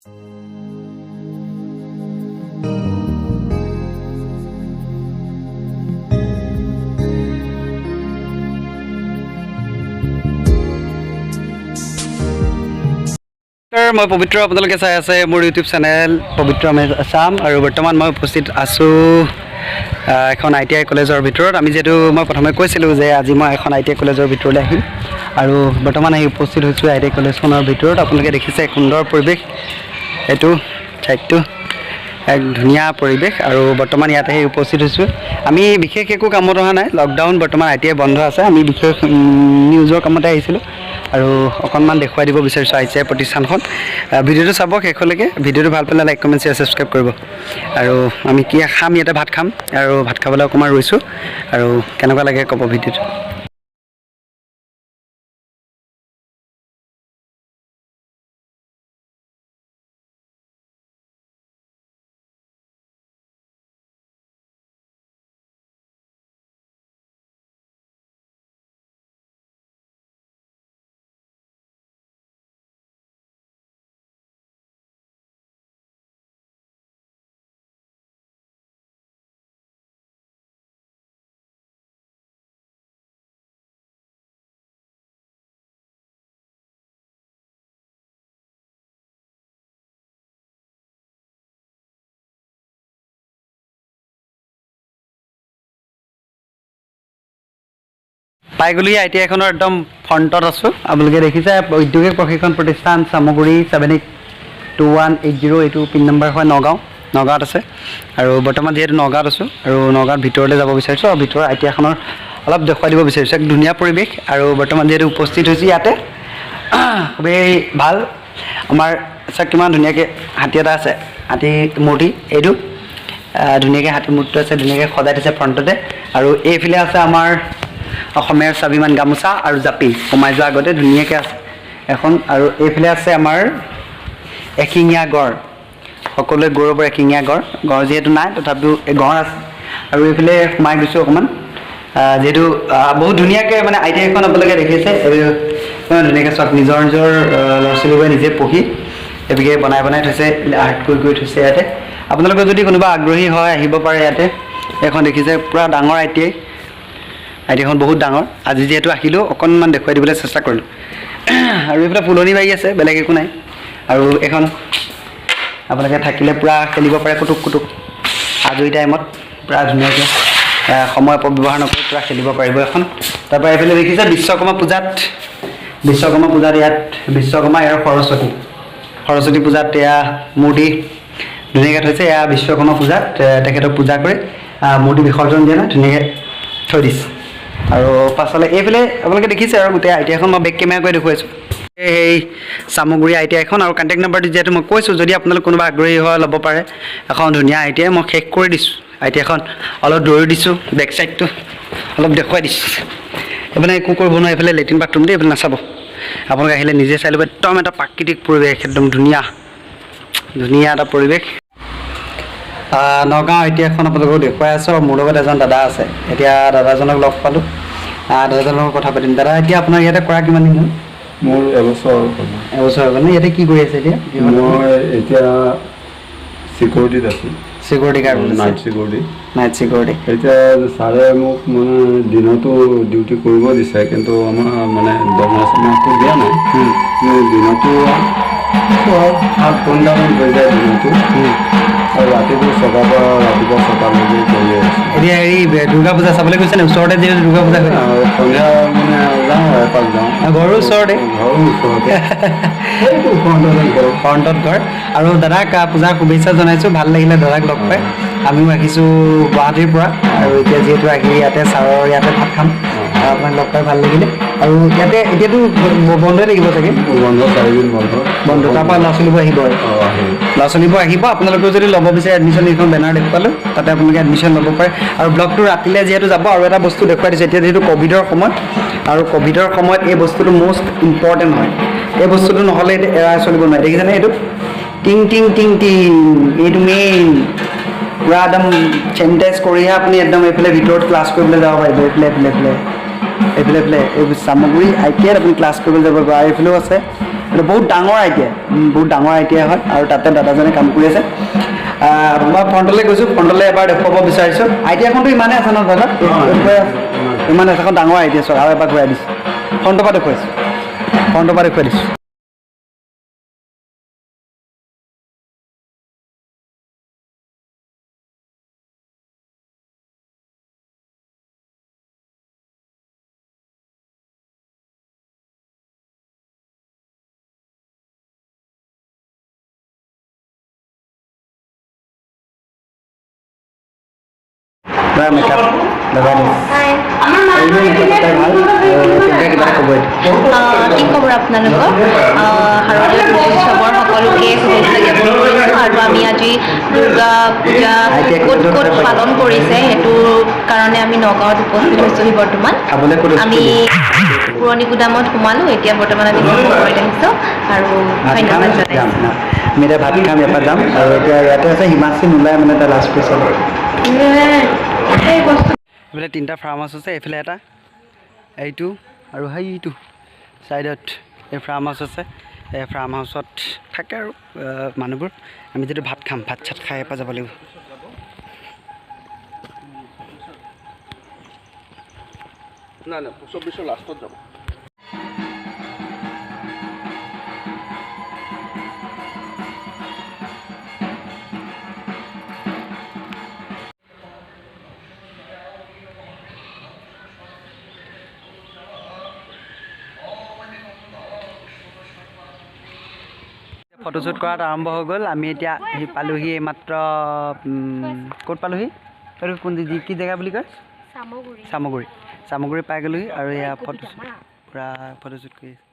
মই পবিত্ৰ আপোনালোকে চাই আছে মোৰ ইউটিউব চেনেল পবিত্ৰ আছাম আৰু বৰ্তমান মই উপস্থিত আছোঁ এখন ITI কলেজৰ ভিতৰত। আমি যেহেতু মই প্ৰথমে কৈছিলোঁ যে আজি মই এখন ITI কলেজৰ ভিতৰলৈ আহিম আৰু বৰ্তমান আহি উপস্থিত হৈছোঁ ITI কলেজখনৰ ভিতৰত। আপোনালোকে দেখিছে সুন্দৰ পৰিৱেশ, এইটো ঠাইটো এক ধুনীয়া পৰিৱেশ আৰু বৰ্তমান ইয়াতে আহি উপস্থিত হৈছোঁ। আমি বিশেষ একো কামত অহা নাই, লকডাউন বৰ্তমান ITI বন্ধ আছে। আমি বিশেষ নিউজৰ কামতে আহিছিলোঁ আৰু অকণমান দেখুৱাই দিব বিচাৰিছোঁ ITI প্ৰতিষ্ঠানখন। ভিডিঅ'টো চাব শেষলৈকে। ভিডিঅ'টো ভাল পালে লাইক কমেণ্ট শ্বেয়াৰ ছাবস্ক্ৰাইব কৰিব। আৰু আমি কি খাম, ইয়াতে ভাত খাম আৰু ভাত খাবলৈ অকণমান ৰৈছোঁ আৰু কেনেকুৱা লাগে ক'ব ভিডিঅ'টো। পাই গ'লো ITI এখনৰ একদম ফ্ৰণ্টত আছোঁ। আপোনালোকে দেখিছে ঔদ্যোগিক প্ৰশিক্ষণ প্ৰতিষ্ঠান চামগুৰি 782180, এইটো পিন নম্বৰ হয় নগাঁৱত আছে। আৰু বৰ্তমান যিহেতু নগাঁৱত আছোঁ আৰু নগাঁৱৰ ভিতৰলৈ যাব বিচাৰিছোঁ আৰু ভিতৰৰ ITI এখনৰ অলপ দেখুৱাই দিব বিচাৰিছোঁ। এক ধুনীয়া পৰিৱেশ আৰু বৰ্তমান যিহেতু উপস্থিত হৈছোঁ ইয়াতে খুবেই ভাল। আমাৰ চাওক কিমান ধুনীয়াকৈ হাতী এটা আছে, হাতী মূৰ্তি এইটো ধুনীয়াকৈ হাতী মূৰ্তিটো আছে, ধুনীয়াকৈ সজাই দিছে ফ্ৰণ্টতে। আৰু এইফালে আছে আমাৰ অসমীয়াৰ স্বাভিমান গামোচা আৰু জাপি সোমাই যোৱাৰ আগতে ধুনীয়াকৈ আছে এখন। আৰু এইফালে আছে আমাৰ এশিঙীয়া গড়, সকলোৱে গৌৰৱৰ এশিঙীয়া গড় যিহেতু নাই তথাপিও এই গড় আছে। আৰু এইফালে সোমাই গৈছোঁ অকণমান, যিহেতু বহুত ধুনীয়াকৈ মানে ITI এখন আপোনালোকে দেখিছে ধুনীয়াকৈ চাওক। নিজৰ ল'ৰা ছোৱালীবোৰে নিজে পঢ়ি এইভাগে বনাই থৈছে, আৰ্ট কৰি থৈছে ইয়াতে। আপোনালোকে যদি কোনোবা আগ্ৰহী হয় আহিব পাৰে ইয়াতে। এইখন দেখিছে পূৰা ডাঙৰ ITI খন বহুত ডাঙৰ। আজি যিহেতু আহিলোঁ অকণমান দেখুৱাই দিবলৈ চেষ্টা কৰিলোঁ। আৰু এইফালে ফুলনি বাৰী আছে, বেলেগ একো নাই। আৰু এখন আপোনালোকে থাকিলে পূৰা খেলিব পাৰে কুটুক আজৰি টাইমত পূৰা ধুনীয়াকৈ সময় অপব্যৱহাৰ নকৰি পূৰা খেলিব পাৰিব এখন। তাৰপৰা এইফালে দেখিছে বিশ্বকৰ্মা পূজাত ইয়াত বিশ্বকৰ্মা আৰু সৰস্বতী পূজাত এয়া মূৰ্তি ধুনীয়াকৈ থৈছে। এয়া বিশ্বকৰ্মা পূজাত তেখেতক পূজা কৰি মূৰ্তি বিসৰ্জন দিয়া নাই, ধুনীয়াকৈ থৈ দিছে। আৰু পাছলৈ এইফালে আপোনালোকে দেখিছে আৰু গোটেই ITI এখন মই বেক কেমেৰা কৰি দেখুৱাইছোঁ। এই চামগুৰি ITI এখন আৰু কণ্টেক্ট নাম্বাৰটো যিহেতু মই কৈছোঁ, যদি আপোনালোক কোনোবা আগ্ৰহী হয় ল'ব পাৰে। এখন ধুনীয়া ITI মই শেষ কৰি দিছোঁ। ITI এখন অলপ দৌৰি দিছোঁ, বেক চাইডটো অলপ দেখুৱাই দিছোঁ। এইফালে একো কৰিব নোৱাৰে, এইফালে লেট্ৰিন বাথৰুম দেই, এইফালে নাচাব। আপোনালোকে আহিলে নিজে চাই ল'ব, একদম এটা প্ৰাকৃতিক পৰিৱেশ, একদম ধুনীয়া এটা পৰিৱেশ। নগাঁও ITI এখন আপোনালোকক দেখুৱাই আছোঁ। মোৰ লগত এজন দাদা আছে, এতিয়া দাদাজনক লগ পালোঁ, দাদাজনৰ লগত কথা পাতিম। দাদা এতিয়া আপোনাৰ ইয়াতে কৰা কিমান দিন হ'ল? মোৰ এবছৰ হৈ গ'ল। ইয়াতে কি কৰি আছে এতিয়া? মই এতিয়া চিকিউৰিটিত আছোঁ। Security guard, night security. এতিয়া ছাৰে মোক মানে দিনতো ডিউটি কৰিব দিছে, কিন্তু আমাৰ মানে দৰমহাটো দিয়া নাই। দিনতো 7-8 হৈ যায় দিনতো, আৰু ৰাতিপুৱা 6টালৈকে কৰি আছোঁ। এতিয়া দুৰ্গা পূজা চাবলৈ গৈছেনে? ওচৰতে যিহেতু দুৰ্গা পূজা হয়, সন্ধিয়া মানে যাওঁ, এপাক যাওঁ। ঘৰৰ ওচৰতে ফ্ৰণ্টত ঘৰ। আৰু দাদাক পূজাৰ শুভেচ্ছা জনাইছোঁ, ভাল লাগিলে দাদাক লগ পাই। আমিও আহিছোঁ গুৱাহাটীৰ পৰা, আৰু এতিয়া যিহেতু আহি ইয়াতে ছাৰৰ ইয়াতে ভাত খাম, আপোনাক লগ পাই ভাল লাগিলে। আৰু ইয়াতে এতিয়াতো বন্ধই থাকিব চাগে? বন্ধ, 4 দিন বন্ধ। তাৰপৰা ল'ৰা ছোৱালীবোৰ আহিব। আপোনালোকেও যদি ল'ব বিচাৰে এডমিশ্যন, এইখন বেনাৰ দেখুৱালোঁ, তাতে আপোনালোকে এডমিশ্যন ল'ব পাৰে। আৰু ব্লগটো ৰাতিলৈ যিহেতু যাব, আৰু এটা বস্তু দেখুৱাই দিছোঁ। এতিয়া যিহেতু ক'ভিডৰ সময়, আৰু ক'ভিডৰ সময়ত এই বস্তুটো মষ্ট ইম্পৰ্টেণ্ট হয়। এই বস্তুটো নহ'লে এৰাই চলিব নোৱাৰে। দেখিছেনে এইটো টিং, এইটো মেইন পূৰা একদম চেনিটাইজ কৰিহে আপুনি একদম এইফালে ভিতৰত ক্লাছ কৰিবলৈ যাব পাৰিব। এইফালে এই চামগুৰি ITI আপুনি ক্লাছ কৰিবলৈ যাব পাৰিব। আৰু এইফালেও আছে এইটো বহুত ডাঙৰ আইটিআই হয় আৰু তাতে দাদাজনে কাম কৰি আছে। মই ফ্ৰণ্টলৈ গৈছোঁ, ফ্ৰণ্টলৈ এবাৰ দেখুৱাব বিচাৰিছোঁ। আইটিআইখনতো ইমানেই আছে ন দাদা? ইমান আছে, এখন ডাঙৰ আইটিআই চক আৰু এবাৰ ঘূৰাই দিছোঁ। ফ্ৰণ্টৰ পৰা দেখুৱাই দিছোঁ। মেকআপ লগাই দিছোঁ। ভাল কিবা ক'ব কি খবৰ আপোনালোকৰ? শাৰদীয় উৎসৱৰ সকলোকে শুভেচ্ছা জ্ঞাপন কৰিছোঁ। আৰু আমি আজি দুৰ্গা পূজা ক'ত ক'ত পালন কৰিছে সেইটো কাৰণে আমি নগাঁৱত উপস্থিত হৈছোঁহি বৰ্তমান। আমি পুৰণি গুদামত সোমালোঁ, এতিয়া বৰ্তমান আমি ডিব্ৰুগড়ত আহিছোঁ আৰু ধন্যবাদ জনাইছোঁ। আমি এতিয়া ভাত খাম, ইয়াৰ পৰা যাম আৰু এতিয়া ইয়াতে আছে হিমাশ্ৰী নোলাই মানে তাৰ লাষ্ট পিছত এইফালে 3টা ফাৰ্ম হাউচ আছে, এইফালে এটা, এইটো আৰু সেইটো ছাইডত এই ফাৰ্ম হাউচ আছে। এই ফাৰ্ম হাউচত থাকে আৰু মানুহবোৰ। আমি যিটো ভাত খাম, ভাত চাত খাই এপাৰ যাব লাগিব। নাই 24 লাষ্টত যাব। ফটোশ্বুট কৰাত আৰম্ভ হৈ গ'ল। আমি এতিয়া পালোহি এইমাত্ৰ, ক'ত পালোহি? এইটো কোন কি জেগা বুলি কয়? চামগুৰি পাই গ'লোহি আৰু এয়া ফটোশ্বুট কৰি আছে।